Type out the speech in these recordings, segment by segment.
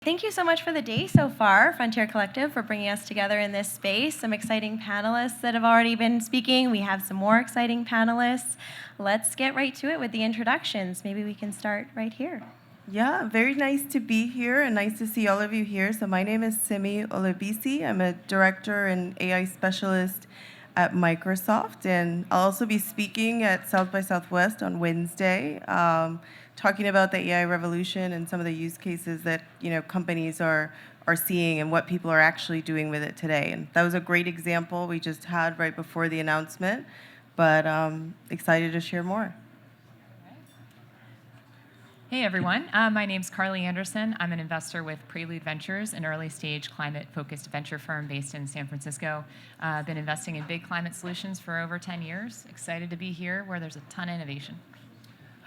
Thank you so much for the day so far, Frontier Collective, for bringing us together in this space. Some exciting panelists that have already been speaking. We have some more exciting panelists. Let's get right to it with the introductions. Maybe we can start right here. Yeah, very nice to be here and nice to see all of you here. So my name is Olabisi. I'm a director and AI specialist at Microsoft, and I'll also be speaking at South by Southwest on Wednesday, talking about the AI revolution and some of the use cases that companies are seeing and what people are actually doing with it today. And that was a great example we just had right before the announcement, but excited to share more. Hey everyone, my name's Carly Anderson. I'm an investor with Prelude Ventures, an early-stage climate-focused venture firm based in San Francisco. I've been investing in big climate solutions for over 10 years. Excited to be here where there's a ton of innovation.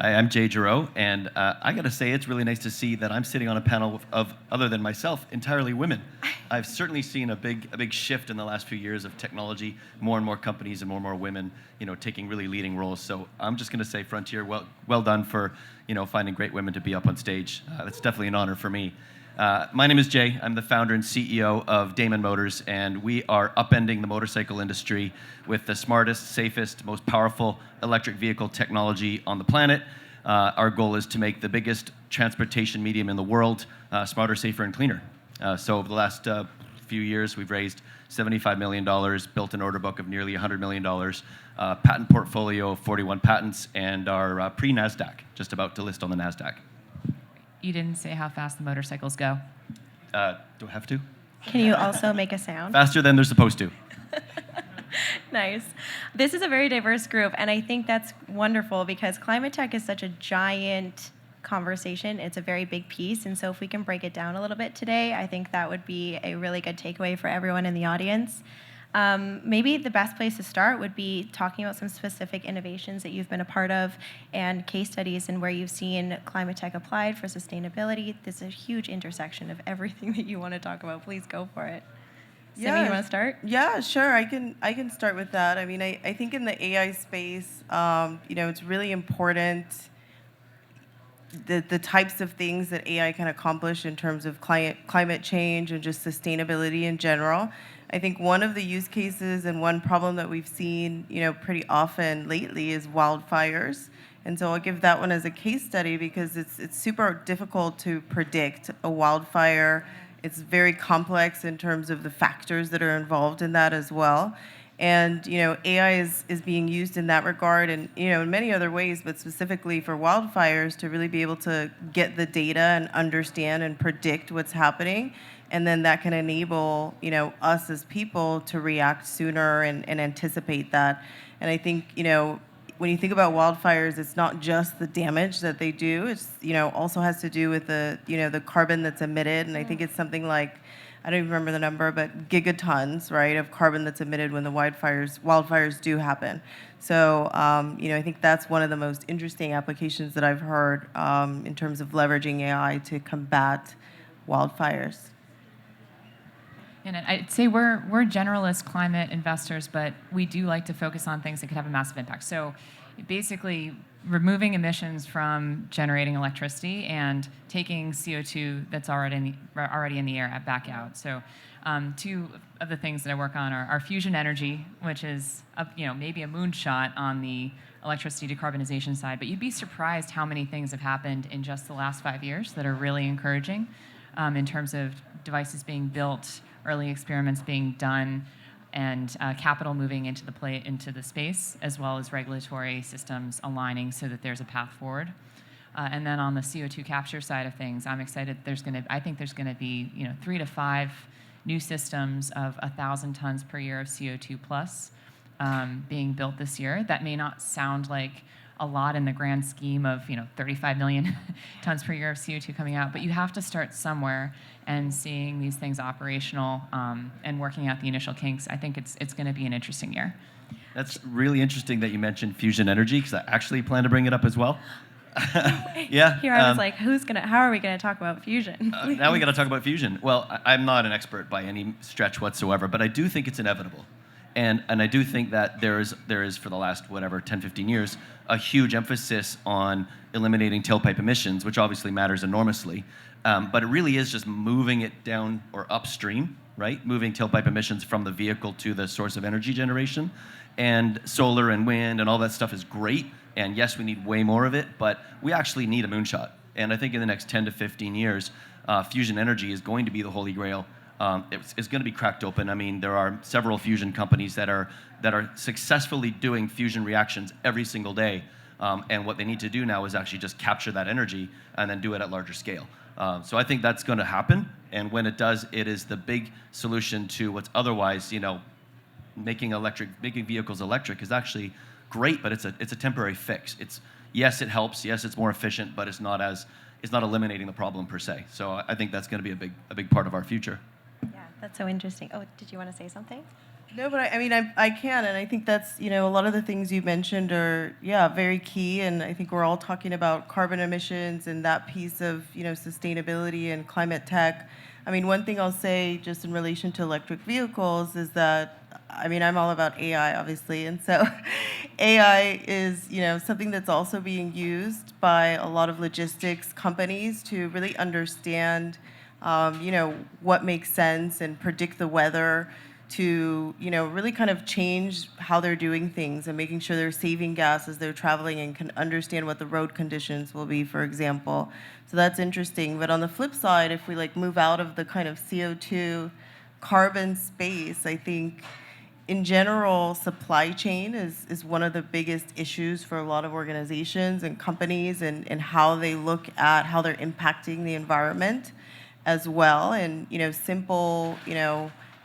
Hi, I'm Giraud, and I got to say it's really nice to see that I'm sitting on a panel of, other than myself, entirely women. I've certainly seen a big shift in the last few years of technology, more and more companies and more women, taking really leading roles. So I'm just going to say, Frontier, well done for, finding great women to be up on stage. That's definitely an honor for me. My name is Jay. I'm the founder and CEO of Damon Motors, and we are upending the motorcycle industry with the smartest, safest, most powerful electric vehicle technology on the planet. Our goal is to make the biggest transportation medium in the world smarter, safer, and cleaner. So over the last few years, we've raised $75 million, built an order book of nearly $100 million, patent portfolio of 41 patents, and are pre-NASDAQ, just about to list on the NASDAQ. You didn't say how fast the motorcycles go. Do I have to? Can you also make a sound? Faster than they're supposed to. Nice. This is a very diverse group, and I think that's wonderful because climate tech is such a giant conversation. It's a very big piece, and so if we can break it down a little bit today, I think that would be a really good takeaway for everyone in the audience. Maybe the best place to start would be talking about some specific innovations that you've been a part of and case studies and where you've seen climate tech applied for sustainability. This is a huge intersection of everything that you want to talk about. Please go for it. Yeah. Simi, you want to start? Yeah, sure. I can start with that. I mean, I think in the AI space, it's really important the types of things that AI can accomplish in terms of climate change and just sustainability in general. I think one of the use cases and one problem that we've seen, pretty often lately is wildfires. And so I'll give that one as a case study because it's super difficult to predict a wildfire. It's very complex in terms of the factors that are involved in that as well. And AI is being used in that regard and in many other ways, but specifically for wildfires to really be able to get the data and understand and predict what's happening. And then that can enable us as people to react sooner and anticipate that. And I think when you think about wildfires, it's not just the damage that they do. It's also has to do with the carbon that's emitted. And I think it's something like, I don't even remember the number, but gigatons, right, of carbon that's emitted when the wildfires do happen. So, I think that's one of the most interesting applications that I've heard in terms of leveraging AI to combat wildfires. And I'd say we're generalist climate investors, but we do like to focus on things that could have a massive impact. So basically, removing emissions from generating electricity and taking CO2 that's already in the air back out. So two of the things that I work on are fusion energy, which is maybe a moonshot on the electricity decarbonization side, but you'd be surprised how many things have happened in just the last 5 years that are really encouraging in terms of devices being built, early experiments being done, and capital moving into the space, as well as regulatory systems aligning so that there's a path forward. And then on the CO2 capture side of things, I'm excited. I think there's going to be 3 to 5 new systems of 1,000 tons per year of CO2 plus being built this year. That may not sound like a lot in the grand scheme of 35 million tons per year of CO2 coming out, but you have to start somewhere, and seeing these things operational and working out the initial kinks, I think it's going to be an interesting year. That's really interesting that you mentioned fusion energy because I actually plan to bring it up as well. Yeah. Here I was like, how are we going to talk about fusion? Now we got to talk about fusion. Well, I'm not an expert by any stretch whatsoever, but I do think it's inevitable. And I do think that there is for the last, 10, 15 years, a huge emphasis on eliminating tailpipe emissions, which obviously matters enormously. But it really is just moving it down or upstream, right? Moving tailpipe emissions from the vehicle to the source of energy generation. And solar and wind and all that stuff is great. And yes, we need way more of it, but we actually need a moonshot. And I think in the next 10 to 15 years, fusion energy is going to be the holy grail. It's going to be cracked open. I mean, there are several fusion companies that are successfully doing fusion reactions every single day. And what they need to do now is actually just capture that energy and then do it at larger scale. So I think that's going to happen. And when it does, it is the big solution to what's otherwise, making vehicles electric is actually great, but it's a temporary fix. Yes, it helps. Yes, it's more efficient, but it's not eliminating the problem per se. So I think that's going to be a big part of our future. Yeah, that's so interesting. Oh, did you want to say something? No, but I can, and I think that's, a lot of the things you mentioned are, very key, and I think we're all talking about carbon emissions and that piece of, sustainability and climate tech. I mean, one thing I'll say just in relation to electric vehicles is that, I'm all about AI, obviously, and so AI is, something that's also being used by a lot of logistics companies to really understand, what makes sense and predict the weather, to really kind of change how they're doing things and making sure they're saving gas as they're traveling and can understand what the road conditions will be, for example. So that's interesting. But on the flip side, if we move out of the kind of CO2 carbon space, I think in general, supply chain is one of the biggest issues for a lot of organizations and companies, and how they look at how they're impacting the environment as well. And simple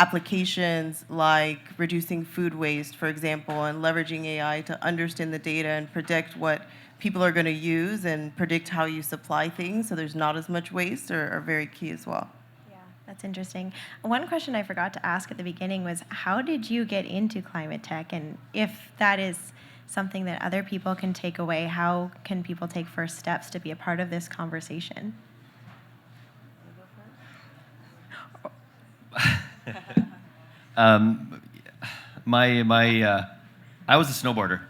applications like reducing food waste, for example, and leveraging AI to understand the data and predict what people are going to use and predict how you supply things so there's not as much waste are very key as well. Yeah, that's interesting. One question I forgot to ask at the beginning was, how did you get into climate tech? And if that is something that other people can take away, how can people take first steps to be a part of this conversation? I was a snowboarder.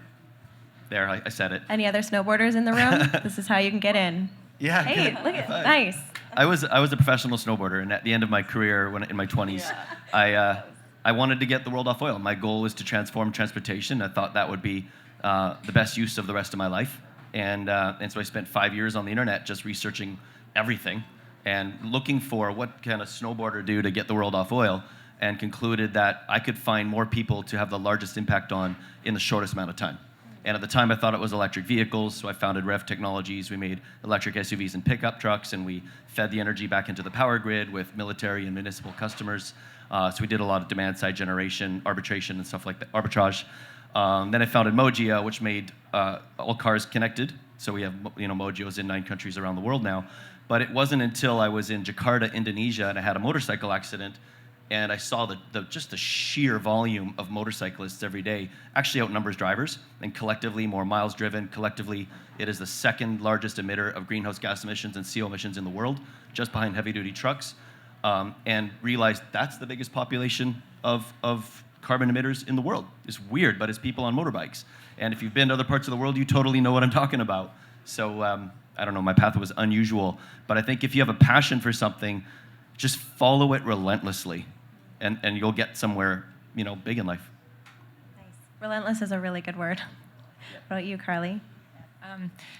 There, I said it. Any other snowboarders in the room? This is how you can get in. Yeah. Hey, look at nice. I was a professional snowboarder, and at the end of my career, in my 20s, I wanted to get the world off oil. My goal was to transform transportation. I thought that would be the best use of the rest of my life, and so I spent 5 years on the internet just researching everything and looking for what can a snowboarder do to get the world off oil, and concluded that I could find more people to have the largest impact on in the shortest amount of time. And at the time, I thought it was electric vehicles, so I founded Rev Technologies. We made electric SUVs and pickup trucks, and we fed the energy back into the power grid with military and municipal customers. So we did a lot of demand-side generation, arbitration, and stuff like that, arbitrage. Then I founded Mojio, which made all cars connected. So we have Mojios in 9 countries around the world now. But it wasn't until I was in Jakarta, Indonesia, and I had a motorcycle accident, and I saw just the sheer volume of motorcyclists every day actually outnumbers drivers, and collectively more miles driven. Collectively, it is the second largest emitter of greenhouse gas emissions and CO emissions in the world, just behind heavy-duty trucks, and realized that's the biggest population of carbon emitters in the world. It's weird, but it's people on motorbikes. And if you've been to other parts of the world, you totally know what I'm talking about. So I don't know, my path was unusual, but I think if you have a passion for something, just follow it relentlessly. And you'll get somewhere, big in life. Nice. Relentless is a really good word. What about you, Carly?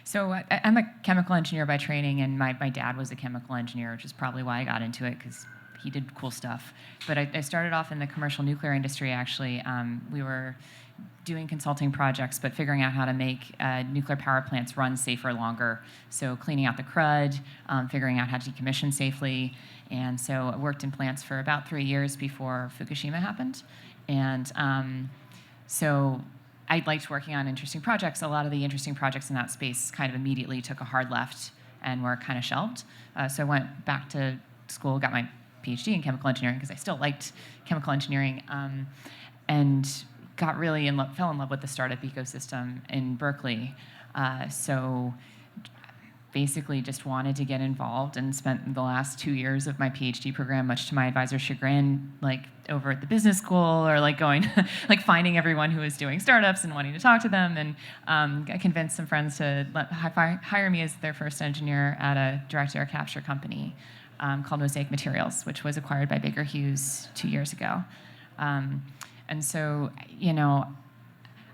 So I'm a chemical engineer by training, and my dad was a chemical engineer, which is probably why I got into it, because he did cool stuff. But I started off in the commercial nuclear industry, actually. We were doing consulting projects, but figuring out how to make nuclear power plants run safer longer. So cleaning out the crud, figuring out how to decommission safely. And so I worked in plants for about 3 years before Fukushima happened. And so I liked working on interesting projects. A lot of the interesting projects in that space kind of immediately took a hard left and were kind of shelved. So I went back to school, got my PhD in chemical engineering because I still liked chemical engineering, and got really fell in love with the startup ecosystem in Berkeley. So basically just wanted to get involved and spent the last 2 years of my PhD program, much to my advisor's chagrin, like over at the business school or like going, like finding everyone who was doing startups and wanting to talk to them. And I convinced some friends to hire me as their first engineer at a direct air capture company called Mosaic Materials, which was acquired by Baker Hughes 2 years ago. And so, you know,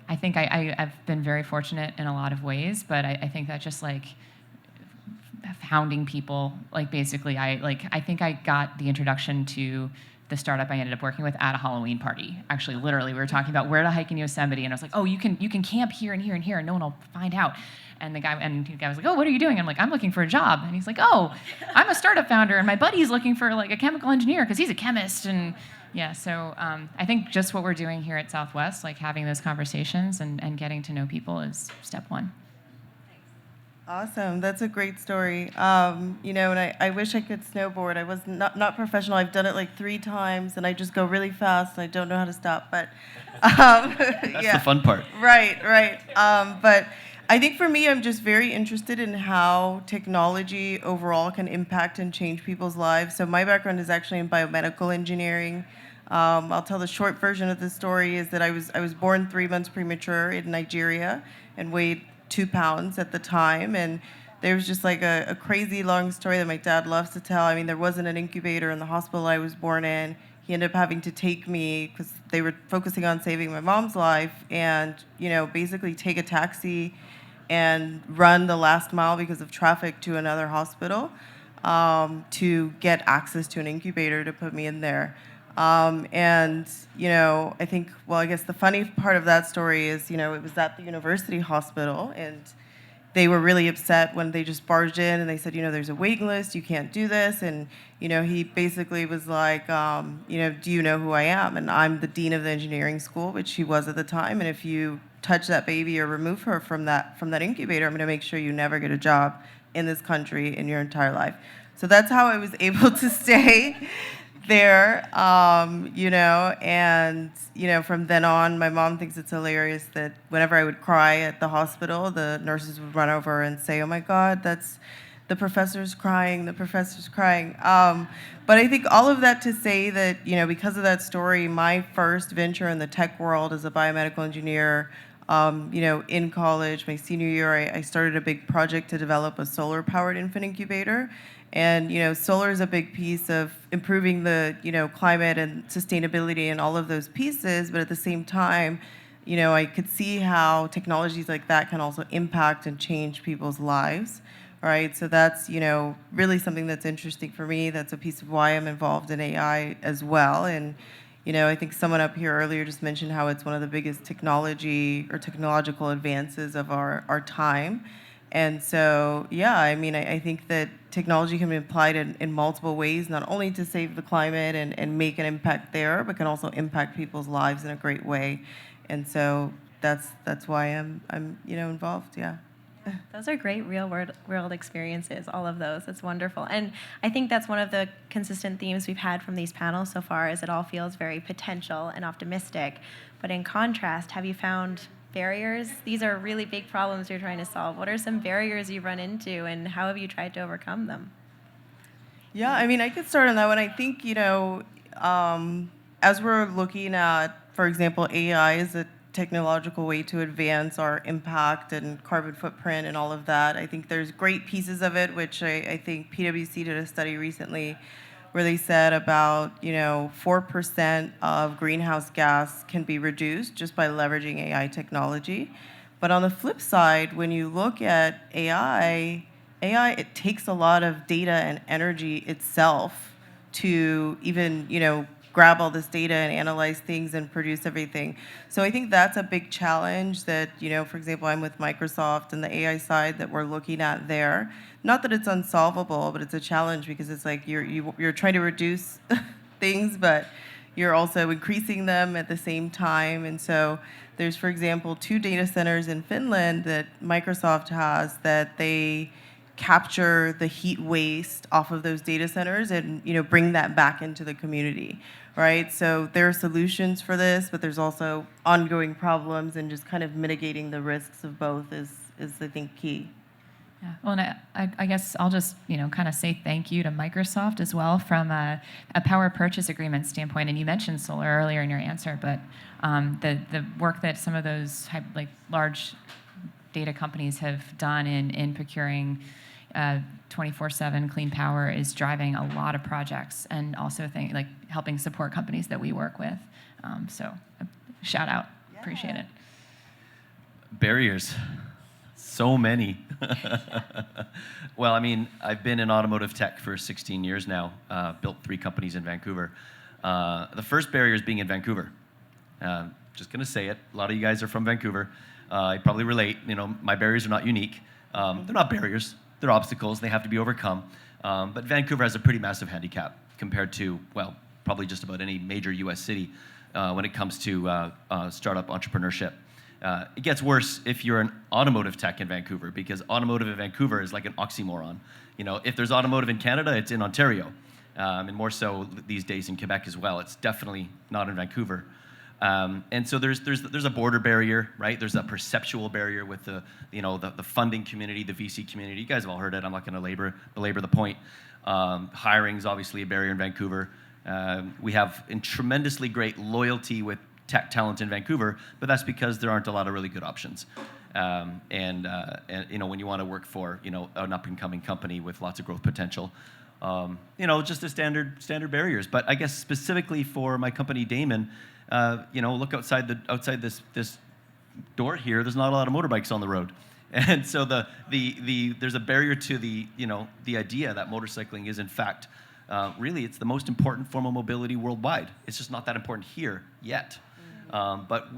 I think I've been very fortunate in a lot of ways, but I think that just like hounding people, like basically I think I got the introduction to the startup I ended up working with at a Halloween party. Actually, literally, we were talking about where to hike in Yosemite, and I was like, oh, you can camp here and here and here, and no one will find out. And the guy was like, oh, what are you doing? I'm like, I'm looking for a job. And he's like, oh, I'm a startup founder, and my buddy's looking for like a chemical engineer because he's a chemist. And yeah, so I think just what we're doing here at Southwest, like having those conversations and getting to know people is step one. Awesome. That's a great story. You know, and I wish I could snowboard. I was not professional. I've done it like 3 times, and I just go really fast, and I don't know how to stop. But That's the fun part. Right. But I think for me, I'm just very interested in how technology overall can impact and change people's lives. So my background is actually in biomedical engineering. I'll tell the short version of the story is that I was born 3 months premature in Nigeria and weighed 2 pounds at the time, and there was just like a crazy long story that my dad loves to tell. I mean, there wasn't an incubator in the hospital I was born in. He ended up having to take me because they were focusing on saving my mom's life, and you know, basically take a taxi and run the last mile because of traffic to another hospital to get access to an incubator to put me in there. And, you know, I think, well, I guess the funny part of that story is, you know, it was at the university hospital, and they were really upset when they just barged in and they said, you know, there's a waiting list, you can't do this. And, you know, he basically was like, you know, do you know who I am? And I'm the dean of the engineering school, which he was at the time. And if you touch that baby or remove her from that incubator, I'm going to make sure you never get a job in this country in your entire life. So that's how I was able to stay there, you know, and, you know, from then on, my mom thinks it's hilarious that whenever I would cry at the hospital, the nurses would run over and say, oh my God, that's the professor's crying, the professor's crying. But I think all of that to say that, you know, because of that story, my first venture in the tech world as a biomedical engineer, you know, in college, my senior year, I started a big project to develop a solar-powered infant incubator. And, you know, solar is a big piece of improving the, you know, climate and sustainability and all of those pieces. But at the same time, you know, I could see how technologies like that can also impact and change people's lives, right? So that's, you know, really something that's interesting for me. That's a piece of why I'm involved in AI as well. And, you know, I think someone up here earlier just mentioned how it's one of the biggest technology or technological advances of our time. And so, yeah, I mean, I think that technology can be applied in multiple ways, not only to save the climate and make an impact there, but can also impact people's lives in a great way. And so that's why I'm you know, involved, yeah. Those are great real world experiences, all of those. That's wonderful. And I think that's one of the consistent themes we've had from these panels so far is it all feels very potential and optimistic. But in contrast, have you found barriers? These are really big problems you're trying to solve. What are some barriers you've run into, and how have you tried to overcome them? Yeah, I mean, I could start on that one. I think, you know, as we're looking at, for example, AI as a technological way to advance our impact and carbon footprint and all of that, I think there's great pieces of it, which I think PwC did a study recently where they said about, you know, 4% of greenhouse gas can be reduced just by leveraging AI technology. But on the flip side, when you look at AI, it takes a lot of data and energy itself to even, you know, grab all this data and analyze things and produce everything. So I think that's a big challenge that, you know, for example, I'm with Microsoft and the AI side that we're looking at there. Not that it's unsolvable, but it's a challenge because it's like you're trying to reduce things, but you're also increasing them at the same time. And so there's, for example, 2 data centers in Finland that Microsoft has that they capture the heat waste off of those data centers and, you know, bring that back into the community, right? So there are solutions for this, but there's also ongoing problems, and just kind of mitigating the risks of both is I think, key. Yeah. Well, and I guess I'll just kind of say thank you to Microsoft as well from a power purchase agreement standpoint. And you mentioned solar earlier in your answer, but the work that some of those large data companies have done in procuring 24/7 clean power is driving a lot of projects, and also helping support companies that we work with. So shout out, appreciate it. Barriers, so many. Well, I mean, I've been in automotive tech for 16 years now, built 3 companies in Vancouver. The first barrier is being in Vancouver. Just gonna say it, a lot of you guys are from Vancouver. I probably relate, my barriers are not unique. They're not barriers, they're obstacles, they have to be overcome. But Vancouver has a pretty massive handicap compared to, well, probably just about any major US city when it comes to startup entrepreneurship. It gets worse if you're an automotive tech in Vancouver, because automotive in Vancouver is like an oxymoron. If there's automotive in Canada, it's in Ontario, and more so these days in Quebec as well. It's definitely not in Vancouver. And so there's a border barrier, right? There's a perceptual barrier with the funding community, the VC community. You guys have all heard it. I'm not going to belabor the point. Hiring is obviously a barrier in Vancouver. We have tremendously great loyalty with tech talent in Vancouver, but that's because there aren't a lot of really good options. And when you want to work for an up-and-coming company with lots of growth potential, just the standard barriers. But I guess specifically for my company, Damon, look outside this door here. There's not a lot of motorbikes on the road, and so there's a barrier to the idea that motorcycling is in fact really it's the most important form of mobility worldwide. It's just not that important here yet. But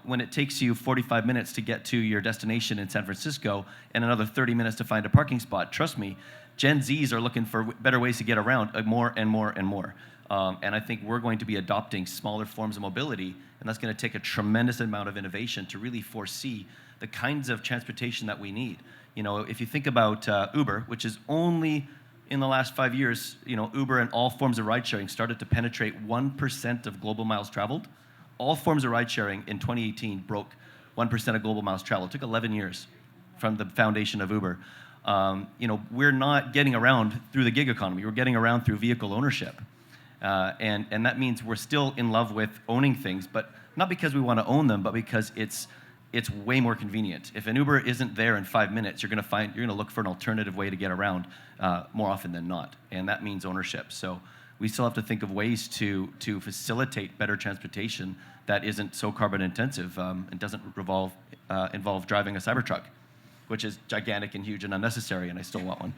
when it takes you 45 minutes to get to your destination in San Francisco and another 30 minutes to find a parking spot, trust me, Gen Zs are looking for better ways to get around more and more and more. And I think we're going to be adopting smaller forms of mobility, and that's going to take a tremendous amount of innovation to really foresee the kinds of transportation that we need. If you think about Uber, which is only in the last 5 years, Uber and all forms of ride-sharing started to penetrate 1% of global miles traveled. All forms of ride-sharing in 2018 broke 1% of global miles traveled. It took 11 years from the foundation of Uber. We're not getting around through the gig economy. We're getting around through vehicle ownership. And that means we're still in love with owning things, but not because we want to own them, but because it's way more convenient. If an Uber isn't there in 5 minutes, you're going to look for an alternative way to get around more often than not, and that means ownership. So we still have to think of ways to facilitate better transportation that isn't so carbon intensive and doesn't involve driving a Cybertruck, which is gigantic and huge and unnecessary, and I still want one.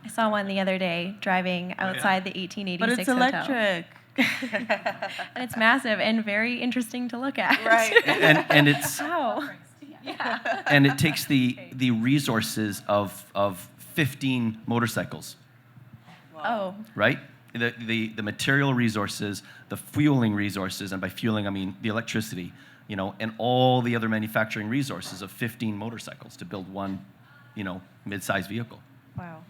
I saw one the other day driving outside the 1886 But it's hotel. electric. And it's massive and very interesting to look at. Right. and it's Wow. Yeah. and it takes the resources of 15 motorcycles, Oh. right? The material resources, the fueling resources, and by fueling I mean the electricity, and all the other manufacturing resources of 15 motorcycles to build one, mid-sized vehicle. Wow.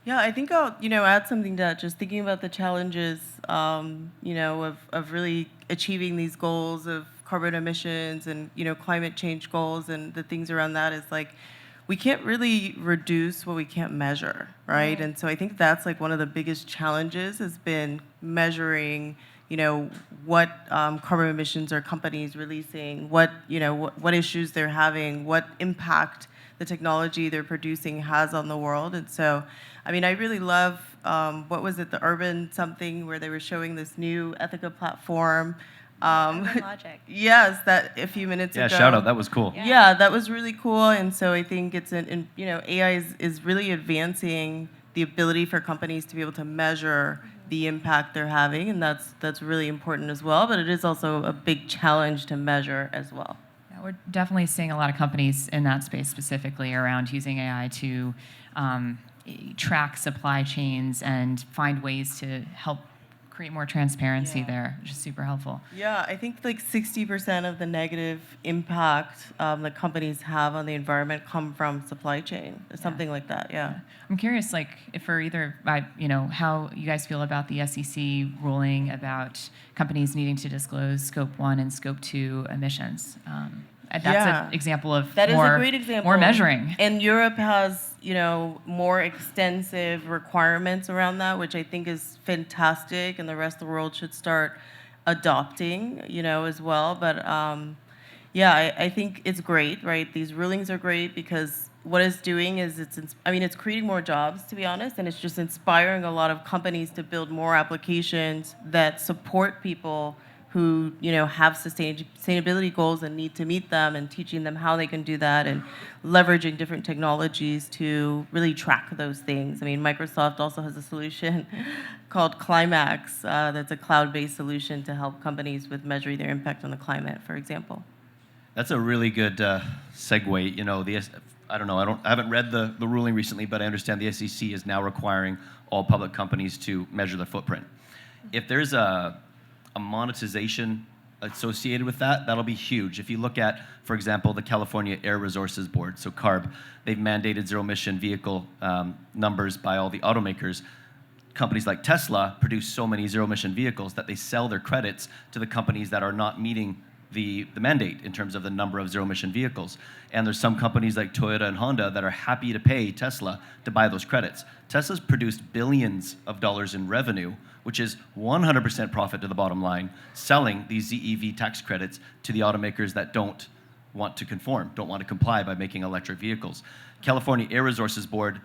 Yeah, I think I'll add something to that. Just thinking about the challenges, of really achieving these goals of carbon emissions and climate change goals and the things around that is like we can't really reduce what we can't measure, right? And so I think that's like one of the biggest challenges has been measuring, what carbon emissions are companies releasing, what issues they're having, what impact the technology they're producing has on the world. And so, I mean, I really love, what was it, the Urban something where they were showing this new Ethica platform. Urban Logic. Yes, that a few minutes ago. Yeah, shout out, that was cool. Yeah, that was really cool. And so I think it's AI is really advancing the ability for companies to be able to measure the impact they're having, and that's really important as well. But it is also a big challenge to measure as well. Yeah, we're definitely seeing a lot of companies in that space specifically around using AI to track supply chains and find ways to help create more transparency there, which is super helpful. Yeah, I think like 60% of the negative impact that companies have on the environment come from supply chain, something like that. Yeah. I'm curious, like, if for either, how you guys feel about the SEC ruling about companies needing to disclose Scope 1 and Scope 2 emissions. That's Yeah. an example of That is more, a great example. more measuring. And Europe has, more extensive requirements around that, which I think is fantastic, and the rest of the world should start adopting, as well. But yeah, I think it's great, right? These rulings are great because what it's doing is it's creating more jobs, to be honest, and it's just inspiring a lot of companies to build more applications that support people who have sustainability goals and need to meet them, and teaching them how they can do that, and leveraging different technologies to really track those things. I mean, Microsoft also has a solution called Climax that's a cloud-based solution to help companies with measuring their impact on the climate, for example. That's a really good segue. I don't know. I haven't read the ruling recently, but I understand the SEC is now requiring all public companies to measure their footprint. If there's a monetization associated with that, that'll be huge. If you look at, for example, the California Air Resources Board, so CARB, they've mandated zero-emission vehicle numbers by all the automakers. Companies like Tesla produce so many zero-emission vehicles that they sell their credits to the companies that are not meeting the mandate in terms of the number of zero-emission vehicles. And there's some companies like Toyota and Honda that are happy to pay Tesla to buy those credits. Tesla's produced billions of dollars in revenue, which is 100% profit to the bottom line, selling these ZEV tax credits to the automakers that don't want to conform, don't want to comply by making electric vehicles. California Air Resources Board,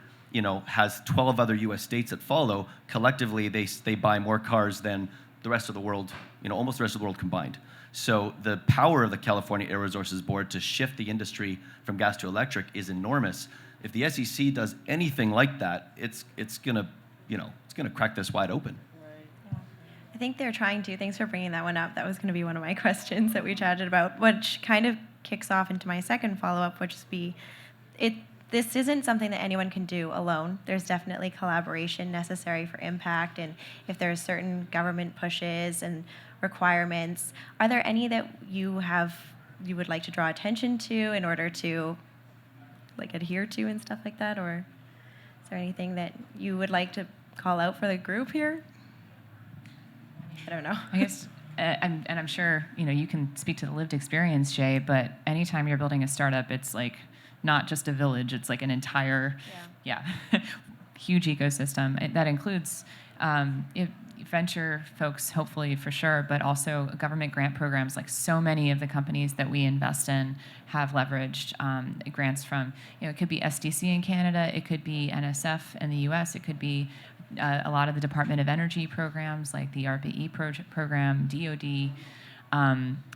has 12 other U.S. states that follow. Collectively, they buy more cars than the rest of the world, almost the rest of the world combined. So the power of the California Air Resources Board to shift the industry from gas to electric is enormous. If the SEC does anything like that, it's gonna crack this wide open. I think they're trying to. Thanks for bringing that one up. That was going to be one of my questions that we chatted about, which kind of kicks off into my second follow-up, which is this isn't something that anyone can do alone. There's definitely collaboration necessary for impact, and if there's certain government pushes and requirements, are there any that you would like to draw attention to in order to adhere to and stuff like that? Or is there anything that you would like to call out for the group here? I don't know. I guess, and I'm sure you can speak to the lived experience, Jay. But anytime you're building a startup, it's like not just a village; it's like an entire, huge ecosystem. That includes venture folks, hopefully for sure, but also government grant programs. Like so many of the companies that we invest in have leveraged grants from. It could be SDC in Canada, it could be NSF in the U.S., it could be a lot of the Department of Energy programs like the RPE program, DoD.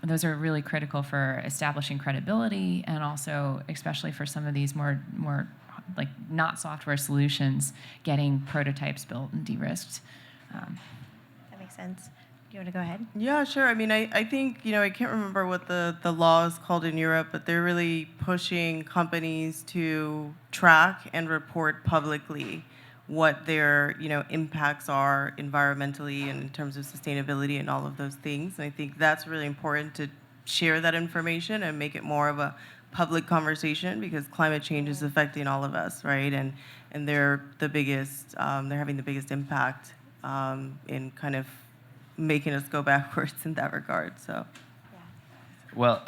Those are really critical for establishing credibility, and also, especially for some of these more like not software solutions, getting prototypes built and de-risked. That makes sense. Do you want to go ahead? Yeah, sure. I mean, I think, I can't remember what the law is called in Europe, but they're really pushing companies to track and report publicly what their, impacts are environmentally and in terms of sustainability and all of those things. And I think that's really important to share that information and make it more of a public conversation, because climate change is affecting all of us, right? And they're the biggest, they're having the biggest impact in kind of making us go backwards in that regard. So, Well,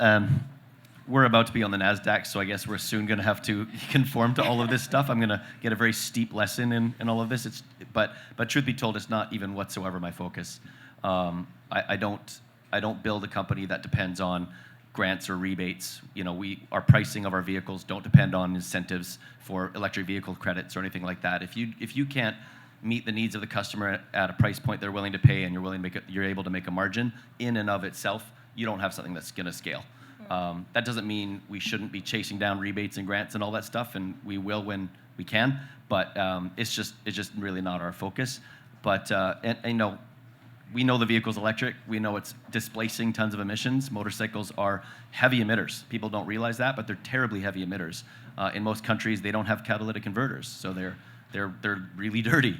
we're about to be on the NASDAQ, so I guess we're soon going to have to conform to all of this stuff. I'm going to get a very steep lesson in all of this. But truth be told, it's not even whatsoever my focus. I don't build a company that depends on grants or rebates. Our pricing of our vehicles don't depend on incentives for electric vehicle credits or anything like that. If you can't meet the needs of the customer at a price point they're willing to pay, and you're able to make a margin in and of itself, you don't have something that's going to scale. That doesn't mean we shouldn't be chasing down rebates and grants and all that stuff, and we will when we can. But it's just really not our focus. But we know the vehicle's electric. We know it's displacing tons of emissions. Motorcycles are heavy emitters. People don't realize that, but they're terribly heavy emitters. In most countries, they don't have catalytic converters, so they're really dirty.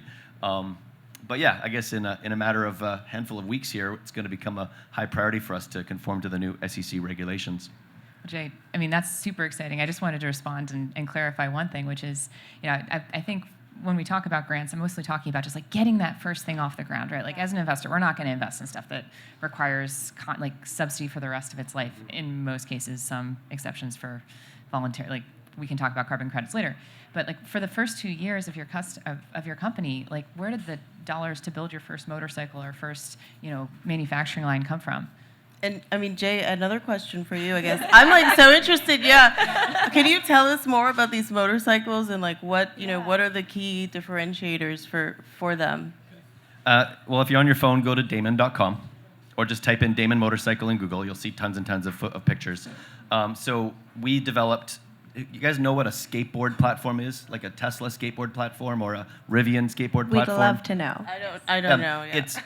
But yeah, I guess in a matter of a handful of weeks here, it's going to become a high priority for us to conform to the new SEC regulations. Jay, that's super exciting. I just wanted to respond and clarify one thing, which is, I think when we talk about grants, I'm mostly talking about just like getting that first thing off the ground, right? Like as an investor, we're not going to invest in stuff that requires like subsidy for the rest of its life. In most cases, some exceptions for voluntary, like we can talk about carbon credits later. But like for the first 2 years of your of your company, like where did the dollars to build your first motorcycle or first, manufacturing line come from? And I mean, Jay, another question for you, I guess. I'm like so interested. Yeah, can you tell us more about these motorcycles and like what what are the key differentiators for them? Well, if you're on your phone, go to damon.com, or just type in Damon motorcycle in Google. You'll see tons and tons of pictures. So we developed. You guys know what a skateboard platform is, like a Tesla skateboard platform or a Rivian skateboard platform? We'd love to know. I don't know. Yeah. It's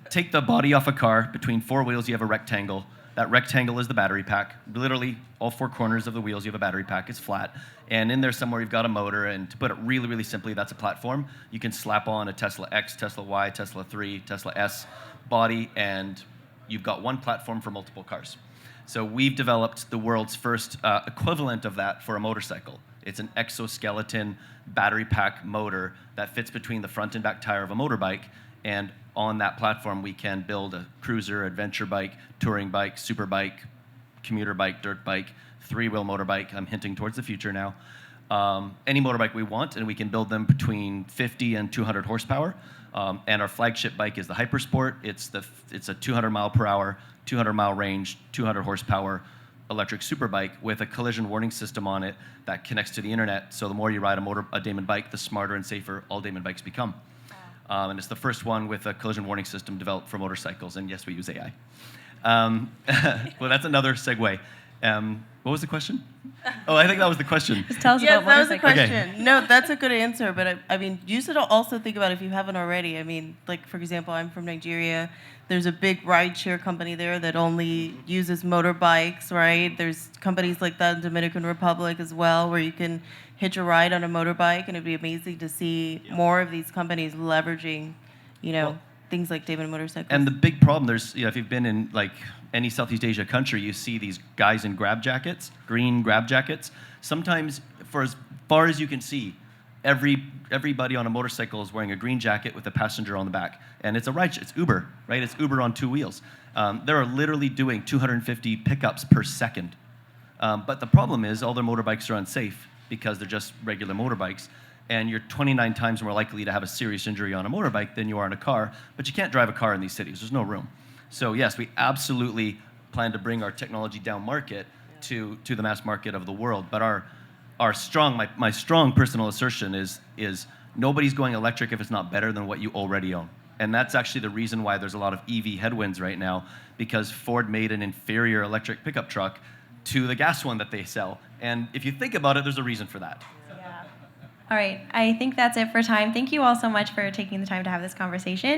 take the body off a car. Between four wheels, you have a rectangle. That rectangle is the battery pack. Literally, all four corners of the wheels, you have a battery pack. It's flat. And in there somewhere, you've got a motor. And to put it really, really simply, that's a platform. You can slap on a Tesla X, Tesla Y, Tesla 3, Tesla S body, and you've got one platform for multiple cars. So we've developed the world's first equivalent of that for a motorcycle. It's an exoskeleton battery pack motor that fits between the front and back tire of a motorbike. And on that platform, we can build a cruiser, adventure bike, touring bike, super bike, commuter bike, dirt bike, three-wheel motorbike. I'm hinting towards the future now. Any motorbike we want, and we can build them between 50 and 200 horsepower. And our flagship bike is the Hypersport. It's a 200 mile per hour, 200 mile range, 200 horsepower electric superbike with a collision warning system on it that connects to the internet. So the more you ride a Damon bike, the smarter and safer all Damon bikes become. And it's the first one with a collision warning system developed for motorcycles. And yes, we use AI. Well, that's another segue. What was the question? Oh, I think that was the question. Just tell us Yes, about that was the motorcycles. question. Okay. No, that's a good answer. But I mean, you should also think about, if you haven't already, I mean, like, for example, I'm from Nigeria. There's a big rideshare company there that only uses motorbikes, right? There's companies like that in Dominican Republic as well, where you can hitch a ride on a motorbike, and it'd be amazing to see more of these companies leveraging, things like Damon motorcycles. And the big problem, if you've been in like any Southeast Asia country, you see these guys in grab jackets, green grab jackets. Sometimes, for as far as you can see, everybody on a motorcycle is wearing a green jacket with a passenger on the back. And it's it's Uber, right? It's Uber on two wheels. They're literally doing 250 pickups per second. But the problem is all their motorbikes are unsafe because they're just regular motorbikes. And you're 29 times more likely to have a serious injury on a motorbike than you are in a car. But you can't drive a car in these cities. There's no room. So yes, we absolutely plan to bring our technology down market to the mass market of the world. But my strong personal assertion is nobody's going electric if it's not better than what you already own. And that's actually the reason why there's a lot of EV headwinds right now, because Ford made an inferior electric pickup truck to the gas one that they sell. And if you think about it, there's a reason for that. All right, I think that's it for time. Thank you all so much for taking the time to have this conversation.